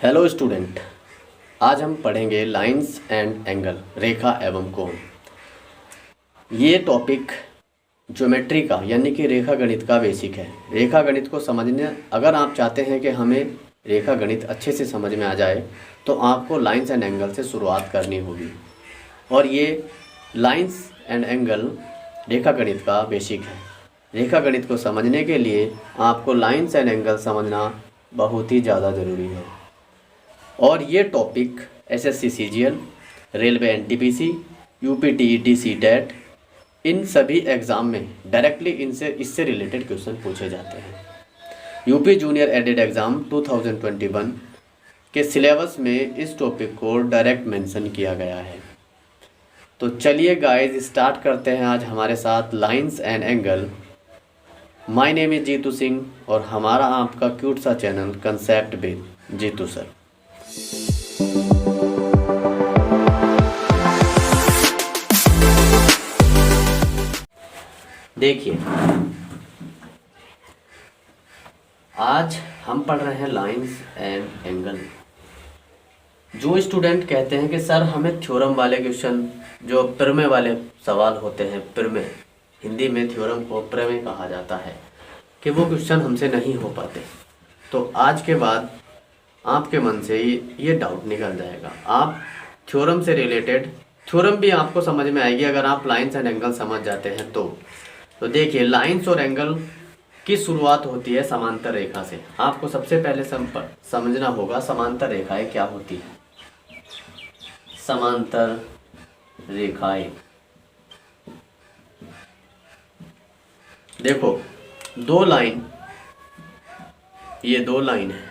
Hello student, आज हम पढ़ेंगे लाइंस एंड एंगल, रेखा एवं कोण। ये टॉपिक ज्योमेट्री का यानी कि रेखा गणित का बेसिक है। रेखा गणित को समझने अगर आप चाहते हैं कि हमें रेखा गणित अच्छे से समझ में आ जाए तो आपको लाइंस एंड एंगल से शुरुआत करनी होगी। और ये लाइंस एंड एंगल रेखा गणित का बेसिक है। रेखा गणित को समझने के लिए आपको लाइंस एंड एंगल समझना बहुत ही ज़्यादा ज़रूरी है। और ये topic SSC CGL, railway NTPC, UP TET CTET, इन सभी एग्ज़ाम में डायरेक्टली इससे रिलेटेड क्वेश्चन पूछे जाते हैं। यूपी जूनियर एडेड एग्ज़ाम 2021 के सिलेबस में इस टॉपिक को डायरेक्ट मेंशन किया गया है। तो चलिए गाइस, स्टार्ट करते हैं आज हमारे साथ lines and angle. My name is Jitu Singh और हमारा आपका क्यूट सा channel concept with Jitu sir. देखिए, आज हम पढ़ रहे हैं लाइंस एंड एंगल। जो स्टूडेंट कहते हैं कि सर हमें थ्योरम वाले क्वेश्चन, जो प्रमेय वाले सवाल होते हैं, प्रमेय, हिंदी में थ्योरम को प्रमेय कहा जाता है, कि वो क्वेश्चन हमसे नहीं हो पाते, तो आज के बाद आपके मन से ये डाउट निकल जाएगा। आप थ्योरम से रिलेटेड, थ्योरम भी आपको समझ में आएगी अगर आप लाइंस एंड एंगल समझ जाते हैं तो देखिए, लाइंस और एंगल की शुरुआत होती है समांतर रेखा से। आपको सबसे पहले समझना होगा समांतर रेखाएं क्या होती हैं। समांतर रेखाएं, देखो ये दो लाइन है।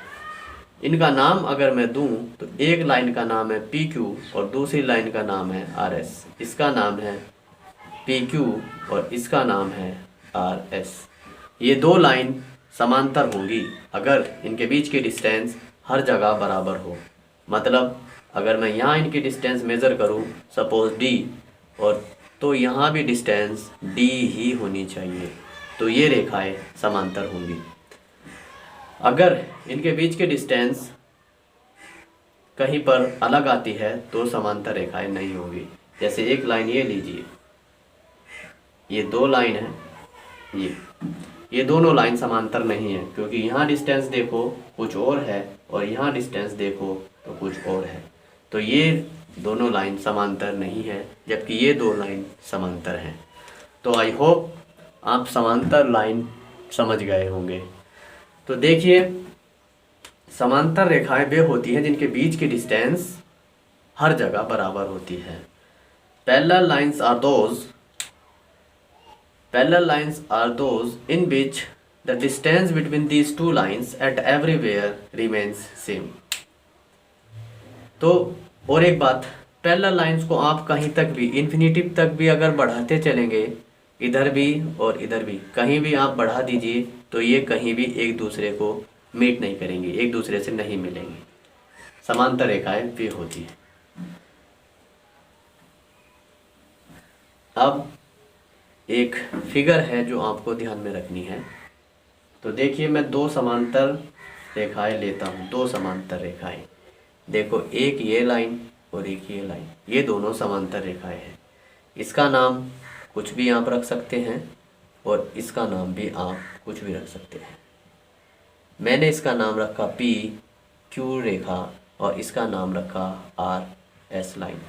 इनका नाम अगर मैं दूं तो एक लाइन का नाम है पी क्यू और दूसरी लाइन का नाम है आर एस। इसका नाम है पी क्यू और इसका नाम है आर एस। ये दो लाइन समांतर होंगी अगर इनके बीच की डिस्टेंस हर जगह बराबर हो। मतलब अगर मैं यहाँ इनकी डिस्टेंस मेज़र करूँ, सपोज डी, और तो यहाँ भी डिस्टेंस डी ही होनी चाहिए, तो ये रेखाएं समांतर होंगी। अगर इनके बीच की डिस्टेंस कहीं पर अलग आती है तो समांतर रेखाएं नहीं होंगी। जैसे एक लाइन ये लीजिए, ये दो लाइन है, ये दोनों लाइन समांतर नहीं है, क्योंकि यहाँ डिस्टेंस देखो कुछ और है और यहाँ डिस्टेंस देखो तो कुछ और है। तो ये दोनों लाइन समांतर नहीं है, जबकि ये दो लाइन समांतर हैं। तो आई होप आप समांतर लाइन समझ गए होंगे। तो देखिए, समांतर रेखाएं वे होती हैं जिनके बीच की डिस्टेंस हर जगह बराबर होती है। Parallel lines are those in which the distance between these two lines at everywhere remains same। तो और एक बात, पैरेलल लाइंस को आप कहीं तक भी, इन्फिनिटी तक भी अगर बढ़ाते चलेंगे, इधर भी और इधर भी, कहीं भी आप बढ़ा दीजिए तो ये कहीं भी एक दूसरे को मीट नहीं करेंगे, एक दूसरे से नहीं मिलेंगे। समांतर रेखाएं भी होती है। अब एक फिगर है जो आपको ध्यान में रखनी है। तो देखिए, मैं दो समांतर रेखाएं लेता हूँ, दो समांतर रेखाएं। देखो, एक ये लाइन और एक ये लाइन, ये दोनों समांतर रेखाएं हैं। इसका नाम कुछ भी आप रख सकते हैं और इसका नाम भी आप कुछ भी रख सकते हैं। मैंने इसका नाम रखा पी क्यू रेखा और इसका नाम रखा आर एस लाइन।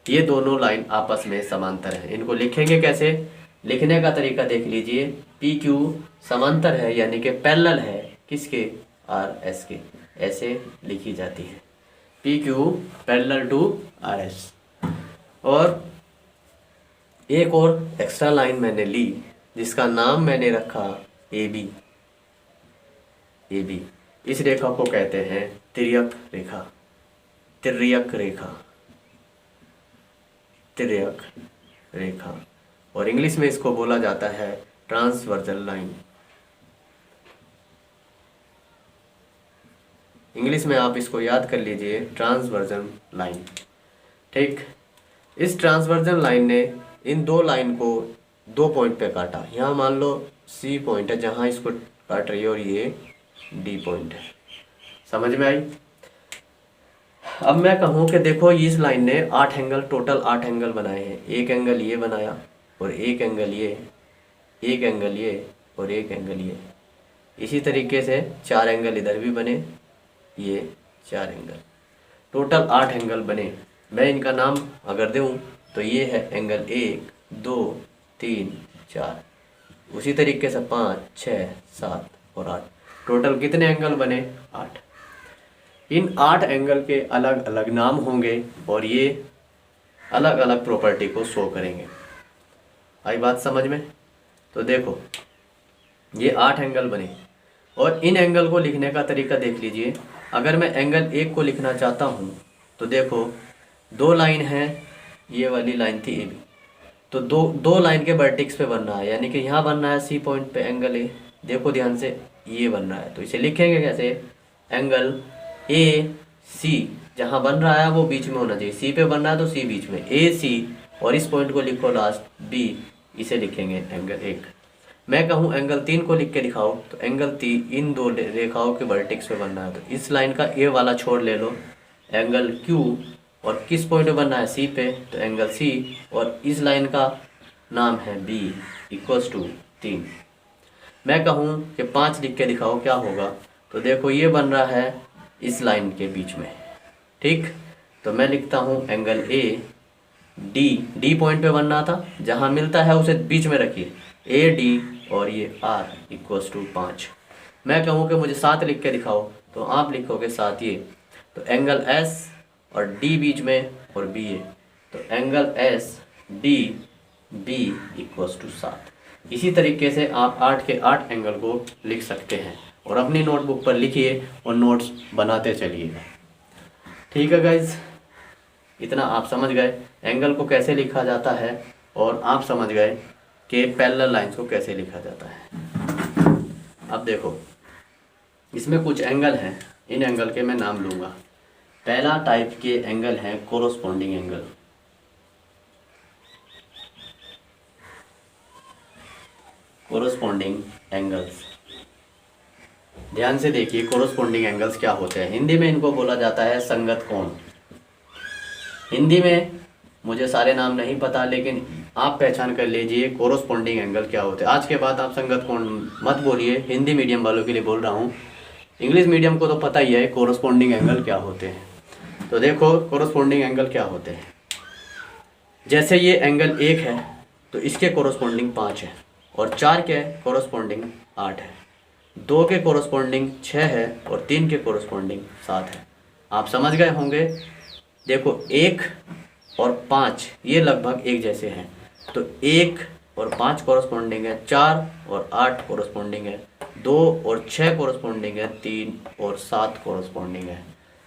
ये दोनों लाइन आपस में समांतर हैं। इनको लिखेंगे कैसे? लिखने का तरीका देख लीजिए। पी क्यू समांतर है, यानी कि पैरेलल है किसके? आर एस के। ऐसे लिखी जाती है, P Q parallel to R S. और एक और एक्स्ट्रा लाइन मैंने ली जिसका नाम मैंने रखा ए बी। इस रेखा को कहते हैं तिर्यक रेखा, और इंग्लिश में इसको बोला जाता है ट्रांसवर्सल लाइन। इंग्लिश में आप इसको याद कर लीजिए, ट्रांसवर्जन लाइन। ठीक, इस ट्रांसवर्जन लाइन ने इन दो लाइन को दो पॉइंट पे काटा। यहाँ मान लो सी पॉइंट है जहाँ इसको काट रही है और ये डी पॉइंट है। समझ में आई? अब मैं कहूँ कि देखो इस लाइन ने 8 एंगल, टोटल 8 एंगल बनाए हैं। एक एंगल ये बनाया और एक एंगल ये, एक एंगल ये और एक एंगल ये। इसी तरीके से 4 एंगल इधर भी बने, ये 4 एंगल, टोटल 8 एंगल बने। मैं इनका नाम अगर दूँ तो ये है एंगल 1 2 3 4, उसी तरीके से 5 6 7 और 8, टोटल कितने एंगल बने? 8। इन 8 एंगल के अलग अलग नाम होंगे और ये अलग अलग प्रॉपर्टी को शो करेंगे। आई बात समझ में? तो देखो ये 8 एंगल बने और इन एंगल को लिखने का तरीका देख लीजिए। अगर मैं एंगल 1 को लिखना चाहता हूँ तो देखो 2 लाइन है, ये वाली लाइन थी ए बी, तो दो लाइन के वर्टेक्स पे बन रहा है, यानी कि यहाँ बन रहा है सी पॉइंट पे एंगल ए। देखो ध्यान से, ये बन रहा है, तो इसे लिखेंगे कैसे? एंगल ए सी जहाँ बन रहा है वो बीच में होना चाहिए, सी पे बन रहा है तो सी बीच में, ए सी, और इस पॉइंट को लिखो लास्ट बी, इसे लिखेंगे एंगल 1। मैं कहूँ एंगल 3 को लिख के दिखाओ तो एंगल 3 इन 2 रेखाओं के वर्टेक्स पे बन रहा है, तो इस लाइन का ए वाला छोड़ ले लो, एंगल क्यू, और किस पॉइंट पे बन रहा है? सी पे, तो एंगल सी, और इस लाइन का नाम है बी इक्वल्स टू 3। मैं कहूँ कि 5 लिख के दिखाओ क्या होगा? तो देखो ये बन रहा है इस लाइन के बीच में, ठीक। तो मैं लिखता हूँ एंगल ए डी पॉइंट पे बन रहा था, जहाँ मिलता है उसे बीच में रखिए, ए डी, और ये आर इक्वल्स टू 5। मैं कहूँ कि मुझे 7 लिख के दिखाओ तो आप लिखोगे 7 ये, तो एंगल एस और डी बीच में और बी ए, तो angle S D B equals to 7। इसी तरीके से आप 8 के 8 एंगल को लिख सकते हैं और अपनी नोटबुक पर लिखिए और नोट्स बनाते चलिएगा। ठीक है गाइज, इतना आप समझ गए एंगल को कैसे लिखा जाता है और आप समझ गए कि पैरेलल लाइंस को कैसे लिखा जाता है। अब देखो इसमें कुछ एंगल हैं, इन एंगल के मैं नाम लूँगा। पहला टाइप के एंगल है कोरोस्पोंडिंग एंगल। कोरोस्पोंडिंग एंगल्स, ध्यान से देखिए कोरोस्पोंडिंग एंगल्स क्या होते हैं। हिंदी में इनको बोला जाता है संगत कोण। हिंदी में मुझे सारे नाम नहीं पता, लेकिन आप पहचान कर लीजिए कोरोस्पोंडिंग एंगल क्या होते हैं। आज के बाद आप संगत कोण मत बोलिए, हिंदी मीडियम वालों के लिए बोल रहा हूँ, इंग्लिश मीडियम को तो पता ही है कोरोस्पोंडिंग एंगल क्या होते हैं। तो देखो कोरोस्पोंडिंग एंगल क्या होते हैं। जैसे ये एंगल 1 है तो इसके कोरोस्पोंडिंग 5 है, और 4 के कोरोस्पोंडिंग 8 है, 2 के कोरोस्पोंडिंग 6 है, और 3 के कोरोस्पोंडिंग 7 है। आप समझ गए होंगे। देखो 1 और 5 ये लगभग एक जैसे हैं, तो 1 और 5 कोरोस्पोंडिंग है, 4 और 8 कोरोस्पोंडिंग है, 2 और 6 कोरोस्पोंडिंग है, 3 और 7 कोरोस्पोंडिंग है।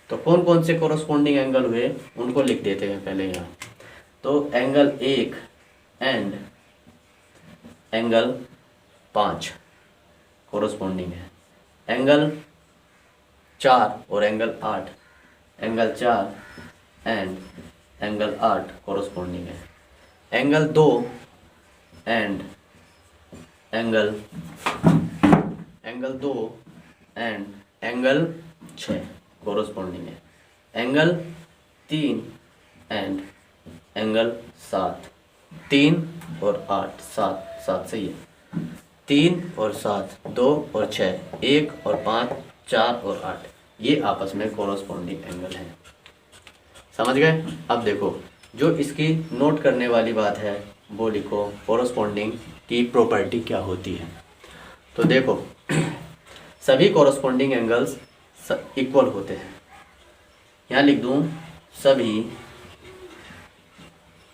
तो कौन कौन से कोरोस्पोंडिंग एंगल हुए उनको लिख देते हैं पहले यहाँ। तो एंगल 1 एंड एंगल 5 कोरोस्पोंडिंग है, एंगल 4 और angle 8, angle 4 and angle 8 corresponding है, angle 2 and angle 2 and angle 6 corresponding है, एंगल 3 एंड एंगल 7, 3 और 8, 7 सही है, 3 और 7, 2 और 6, 1 और 5, 4 और 8, ये आपस में कोरोस्पोंडिंग एंगल हैं। समझ गए। अब देखो जो इसकी नोट करने वाली बात है वो लिखो, कोरोस्पोंडिंग की प्रॉपर्टी क्या होती है। तो देखो सभी कोरोस्पोंडिंग एंगल्स इक्वल होते हैं। यहाँ लिख दूँ सभी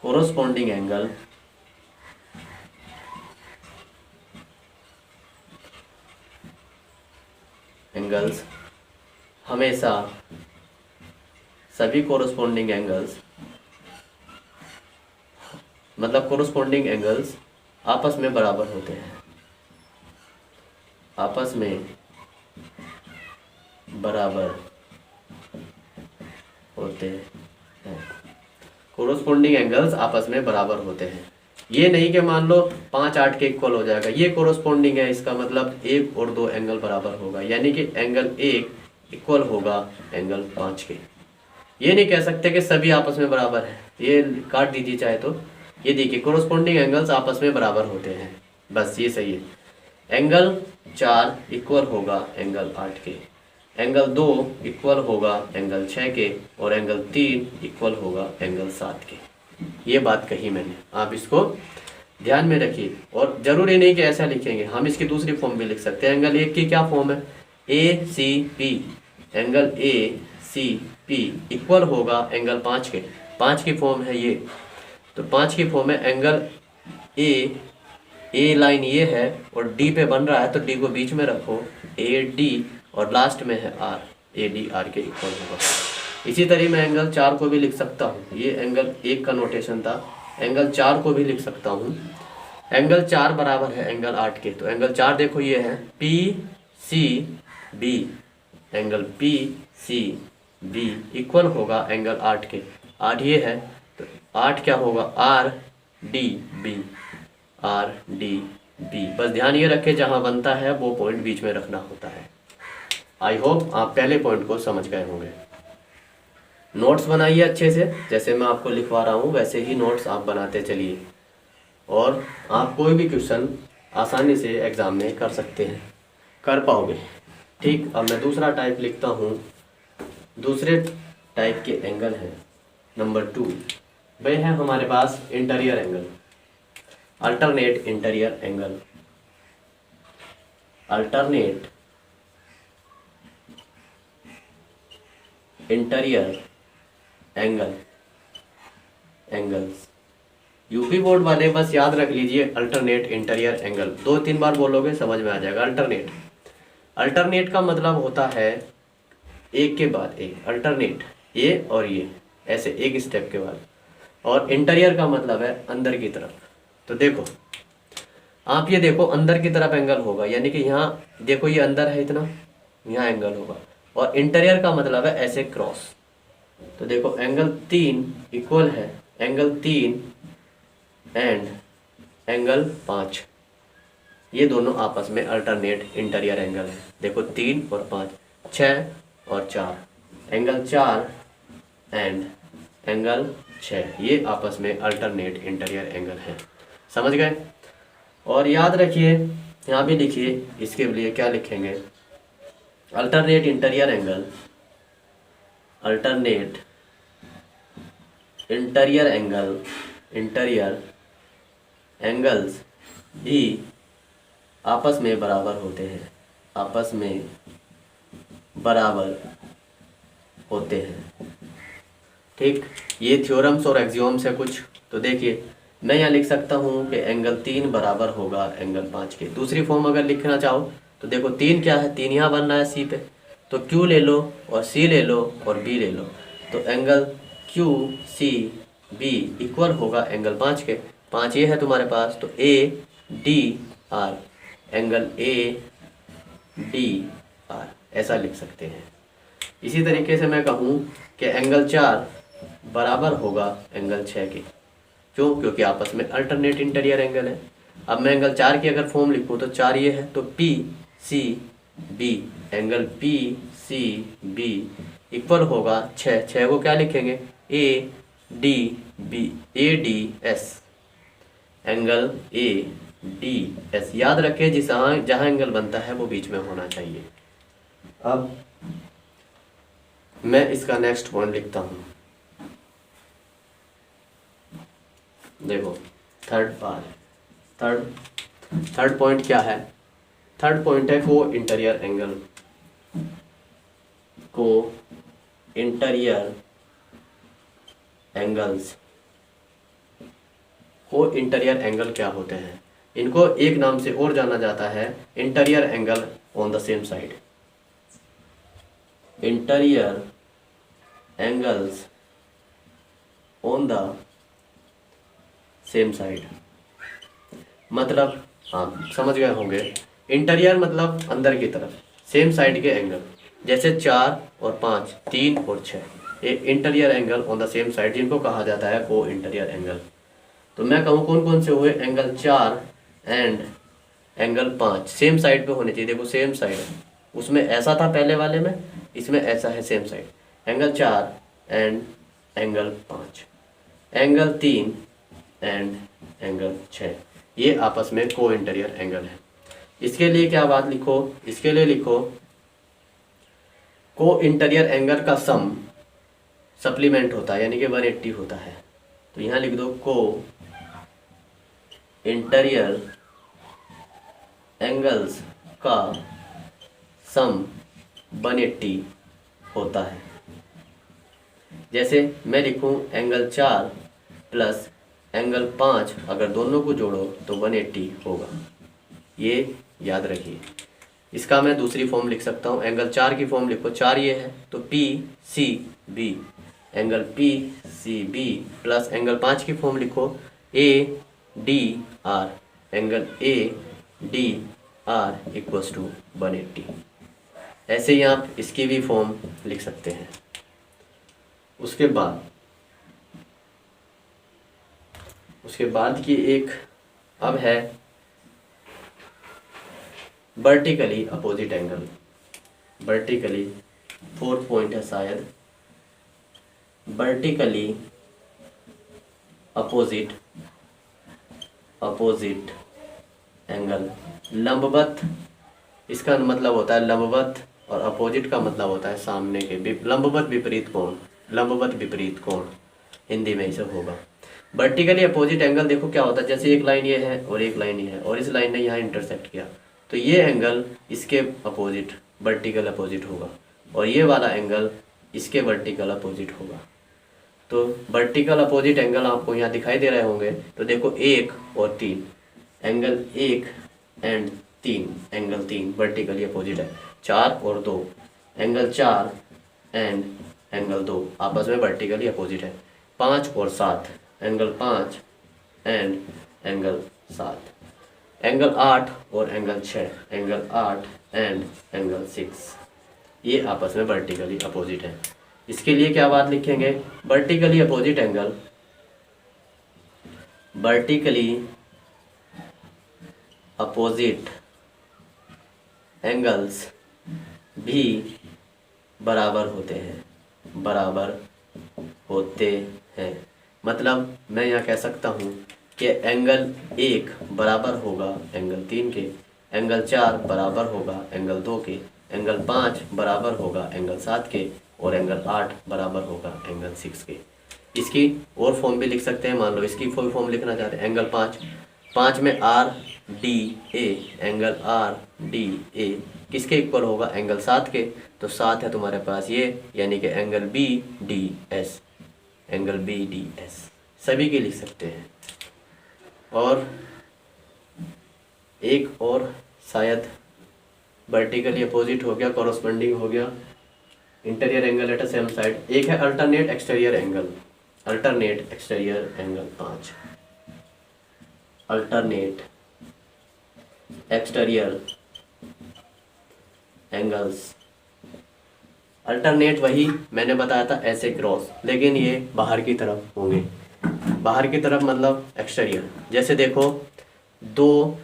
कोरोस्पोंडिंग एंगल्स हमेशा, सभी कोरोस्पोंडिंग एंगल्स मतलब कोरोस्पोंडिंग एंगल्स आपस में बराबर होते हैं, आपस में बराबर होते हैं। कोरोस्पोंडिंग एंगल्स आपस में बराबर होते हैं। ये नहीं कि मान लो 5 8 के इक्वल हो जाएगा, ये कोरोस्पोंडिंग है, इसका मतलब 1 और 2 एंगल बराबर होगा, यानी कि एंगल 1 इक्वल होगा एंगल 5 के। ये नहीं कह सकते कि सभी आपस में बराबर है, ये काट दीजिए चाहे तो। ये देखिए कोरोस्पोंडिंग एंगल्स आपस में बराबर होते हैं, बस ये सही है। एंगल 4 इक्वल होगा एंगल 8 के, एंगल 2 इक्वल होगा एंगल 6 के, और एंगल 3 इक्वल होगा एंगल 7 के। ये बात कही मैंने, आप इसको ध्यान में रखिए। और जरूरी नहीं कि ऐसा लिखेंगे, हम इसकी दूसरी फॉर्म भी लिख सकते हैं। एंगल 1 की क्या फॉर्म है, A C P, angle A C P equal होगा एंगल 5 के। 5 की फॉर्म है ये, तो 5 की फॉर्म है एंगल ए लाइन ये है और डी पे बन रहा है, तो डी को बीच में रखो, ए डी, और लास्ट में है आर, ए डी आर के इक्वल होगा। इसी तरह मैं एंगल 4 को भी लिख सकता हूँ, ये एंगल 1 का नोटेशन था, एंगल 4 को भी लिख सकता हूँ। एंगल 4 बराबर है एंगल 8 के, तो एंगल 4 देखो ये है P C B, angle P C B equal होगा एंगल 8 के। 8 ये है, तो 8 क्या होगा, R D B, R D B. बस ध्यान ये रखें जहाँ बनता है वो पॉइंट बीच में रखना होता है। आई होप आप पहले पॉइंट को समझ गए होंगे। नोट्स बनाइए अच्छे से, जैसे मैं आपको लिखवा रहा हूँ वैसे ही नोट्स आप बनाते चलिए, और आप कोई भी क्वेश्चन आसानी से एग्ज़ाम में कर सकते हैं, कर पाओगे। ठीक, अब मैं दूसरा टाइप लिखता हूँ। दूसरे टाइप के एंगल हैं नंबर 2, वह है हमारे पास interior angle, alternate interior angle. Alternate interior angles. UP board वाले बस याद रख लीजिए अल्टरनेट इंटीरियर एंगल, 2-3 बार बोलोगे समझ में आ जाएगा। अल्टरनेट का मतलब होता है एक के बाद एक, अल्टरनेट ये और ये ऐसे एक स्टेप के बाद, और इंटीरियर का मतलब है अंदर की तरफ। तो देखो आप ये देखो अंदर की तरफ एंगल होगा, यानी कि यहाँ देखो ये अंदर है इतना, यहाँ एंगल होगा, और इंटीरियर का मतलब है ऐसे क्रॉस। तो देखो एंगल 3 इक्वल है एंगल 3 एंड एंगल 5, ये दोनों आपस में अल्टरनेट इंटीरियर एंगल है। देखो 3 और 5, 6 और 4, एंगल 4 एंड एंगल 6, ये आपस में अल्टरनेट इंटीरियर एंगल है। समझ गए? और याद रखिए, यहाँ भी लिखिए, इसके लिए क्या लिखेंगे, alternate interior angle, alternate interior angles भी आपस में बराबर होते हैं, आपस में बराबर होते हैं। ठीक, ये थ्योरम्स और एक्सियोम्स है कुछ। तो देखिए मैं यहाँ लिख सकता हूँ कि एंगल 3 बराबर होगा एंगल 5 के। दूसरी फॉर्म अगर लिखना चाहो तो देखो 3 क्या है, 3 यहाँ बन रहा है सी पे, तो Q ले लो और C ले लो और B ले लो, तो angle Q C B equal होगा एंगल 5 के। 5 ये है तुम्हारे पास, तो A D R, angle A D R ऐसा लिख सकते हैं। इसी तरीके से मैं कहूँ कि एंगल 4 बराबर होगा एंगल 6 के। क्यों? क्योंकि आपस में अल्टरनेट इंटीरियर एंगल है। अब मैं एंगल 4 की अगर फॉर्म लिखूँ तो 4 ये है, तो P C B, angle P C B equal होगा 6। 6 को क्या लिखेंगे, A D B, A D S, angle A D S। याद रखें जहाँ जहाँ एंगल बनता है वो बीच में होना चाहिए। अब मैं इसका नेक्स्ट पॉइंट लिखता हूँ। देखो थर्ड पॉइंट क्या है, थर्ड पॉइंट है को इंटीरियर एंगल। को इंटीरियर एंगल्स, को इंटीरियर एंगल क्या होते हैं? इनको एक नाम से और जाना जाता है, interior angle on the same side. Interior angles on the same side, मतलब हाँ समझ गए होंगे। इंटीरियर मतलब अंदर की तरफ, सेम साइड के एंगल, जैसे 4 और 5, 3 और 6, ये interior angle on the same side, जिनको कहा जाता है को इंटीरियर एंगल। तो मैं कहूँ कौन कौन से हुए, angle 4 and angle 5 same side पे होने चाहिए। देखो सेम साइड है, उसमें ऐसा था पहले वाले में, इसमें ऐसा है same side. Angle 4 and angle 5, angle 3 and angle 6, ये आपस में को इंटीरियर एंगल है। इसके लिए क्या बात लिखो, इसके लिए लिखो को इंटीरियर एंगल का सम सप्लीमेंट होता है, यानी कि 180 होता है। तो यहाँ लिख दो को इंटीरियर एंगल्स का सम 180 होता है। जैसे मैं लिखूं एंगल 4 प्लस एंगल 5, अगर दोनों को जोड़ो तो 180 होगा, ये याद रखिए। इसका मैं दूसरी फॉर्म लिख सकता हूँ, एंगल 4 की फॉर्म लिखो, 4 ये है तो P C B, angle P C B plus angle 5 की फॉर्म लिखो A D R, angle A D R equals to 180। ऐसे ही आप इसकी भी फॉर्म लिख सकते हैं। उसके बाद की एक अब है vertically opposite angle. Vertically 4th point है शायद, वर्टिकली अपोजिट एंगल। लंबवत, इसका मतलब होता है लंबवत, और अपोजिट का मतलब होता है सामने के, लंबवत विपरीत कोण, लंबवत विपरीत कोण हिंदी में इसे होगा। वर्टिकली अपोजिट एंगल देखो क्या होता है, जैसे एक लाइन ये है और एक लाइन ये है और इस लाइन ने यहाँ इंटरसेक्ट किया, तो ये एंगल इसके अपोजिट वर्टिकल अपोजिट होगा और ये वाला एंगल इसके वर्टिकल अपोजिट होगा। तो वर्टिकल अपोजिट एंगल आपको यहाँ दिखाई दे रहे होंगे, तो देखो 1 और 3, angle 1 and 3, angle 3 vertically opposite है। 4 और 2, एंगल 4 एंड एंगल 2 आपस में वर्टिकली अपोजिट है। 5 और 7, एंगल 5 एंड एंगल 7, एंगल 8 और एंगल 6, एंगल 8 एंड एंगल 6, ये आपस में वर्टिकली अपोजिट है। इसके लिए क्या बात लिखेंगे, vertically opposite angle, vertically opposite angles भी बराबर होते हैं, बराबर होते हैं। मतलब मैं यहाँ कह सकता हूँ कि एंगल 1 बराबर होगा एंगल 3 के, एंगल 4 बराबर होगा एंगल 2 के, एंगल 5 बराबर होगा एंगल 7 के, और एंगल 8 बराबर होगा एंगल 6 के। इसकी और फॉर्म भी लिख सकते हैं, मान लो इसकी फॉर्म लिखना चाहते हैं, एंगल 5 में R D A, angle R D A किसके इक्वल होगा, एंगल 7 के, तो 7 है तुम्हारे पास ये, यानी कि angle B D S, angle B D S सभी के लिख सकते हैं। और एक और शायद वर्टिकली अपोजिट हो गया, कॉरस्पॉन्डिंग हो गया, interior angle at a same side. एक है alternate exterior angle, alternate exterior angle 5, alternate exterior angles. Alternate वही मैंने बताया था ऐसे क्रॉस, लेकिन ये बाहर की तरफ होंगे, बाहर की तरफ मतलब एक्सटीरियर। जैसे देखो 2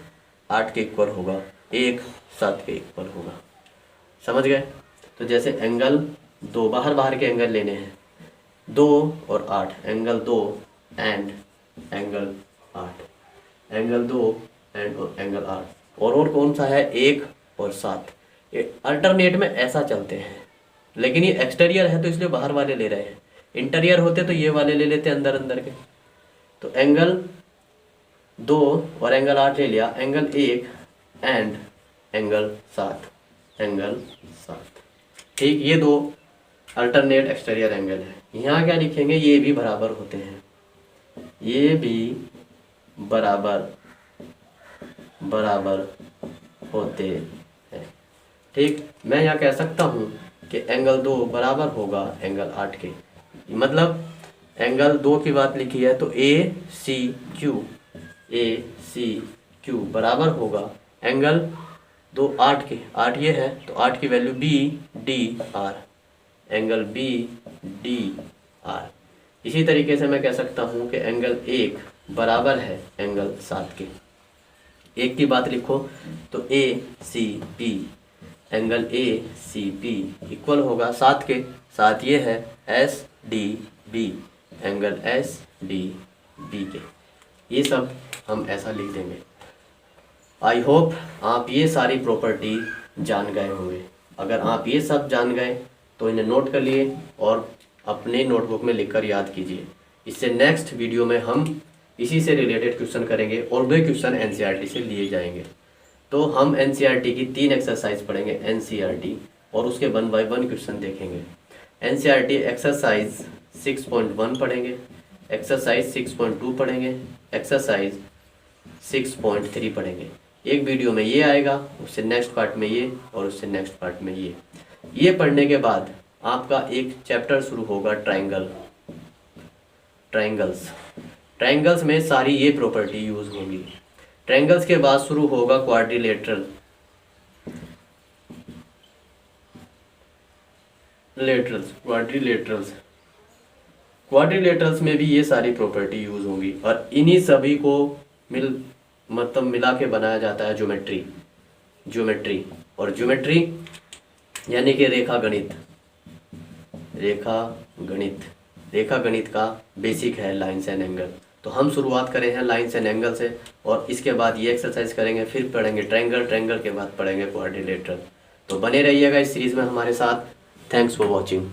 8 के इक्वल होगा, 1 7 के इक्वल होगा, समझ गए। तो जैसे एंगल 2, बाहर के एंगल लेने हैं, 2 और 8, angle 2 and angle 8, angle 2 and angle 8, और कौन सा है 1 और 7। अल्टरनेट में ऐसा चलते हैं, लेकिन ये एक्सटीरियर है तो इसलिए बाहर वाले ले रहे हैं, इंटीरियर होते तो ये वाले ले लेते अंदर अंदर के। तो एंगल 2 और एंगल 8 ले लिया, एंगल 1 एंड एंगल 7, एंगल 7, ठीक। ये 2 अल्टरनेट एक्सटीरियर एंगल है। यहाँ क्या लिखेंगे, ये भी बराबर होते हैं, ये भी बराबर होते हैं, ठीक। मैं यहाँ कह सकता हूँ कि एंगल 2 बराबर होगा एंगल 8 के, मतलब एंगल 2 की बात लिखी है तो ए सी क्यू बराबर होगा एंगल 2 8 के, 8 ये है तो 8 की value B D R, angle B D R. इसी तरीके से मैं कह सकता हूँ कि एंगल 1 बराबर है एंगल 7 के। 1 की बात लिखो तो A C B, angle A C P equal होगा साथ के साथ ये है S D B, angle S D B के। ये सब हम ऐसा लिख देंगे। आई होप आप ये सारी प्रॉपर्टी जान गए होंगे। अगर आप ये सब जान गए तो इन्हें नोट कर लिए और अपने नोटबुक में लिखकर याद कीजिए। इससे नेक्स्ट वीडियो में हम इसी से रिलेटेड क्वेश्चन करेंगे और वे क्वेश्चन एनसीईआरटी से लिए जाएंगे। तो हम एनसीईआरटी की 3 एक्सरसाइज पढ़ेंगे एनसीईआरटी, और उसके 1 बाय 1 क्वेश्चन देखेंगे। एनसीईआरटी एक्सरसाइज 6.1 पढ़ेंगे, एक्सरसाइज 6.2 पढ़ेंगे, एक्सरसाइज 6.3 पढ़ेंगे। एक वीडियो में ये आएगा, उससे नेक्स्ट पार्ट में ये, और उससे नेक्स्ट पार्ट में ये। ये पढ़ने के बाद आपका एक चैप्टर शुरू होगा ट्रायंगल्स में सारी ये प्रॉपर्टी यूज होंगी। ट्रायंगल्स के बाद शुरू होगा क्वाड्रिलेटरल्स में भी ये सारी प्रॉपर्टी यूज होंगी, और इन्हीं सभी को मिला के बनाया जाता है ज्योमेट्री। और ज्योमेट्री यानी कि रेखा गणित का बेसिक है लाइन्स एंड एंगल। तो हम शुरुआत करें हैं लाइन्स एंड एंगल से, और इसके बाद ये एक्सरसाइज करेंगे, फिर पढ़ेंगे ट्रायंगल के बाद पढ़ेंगे क्वाड्रिलेटरल। तो बने रहिएगा इस सीरीज में हमारे साथ। Thanks for watching.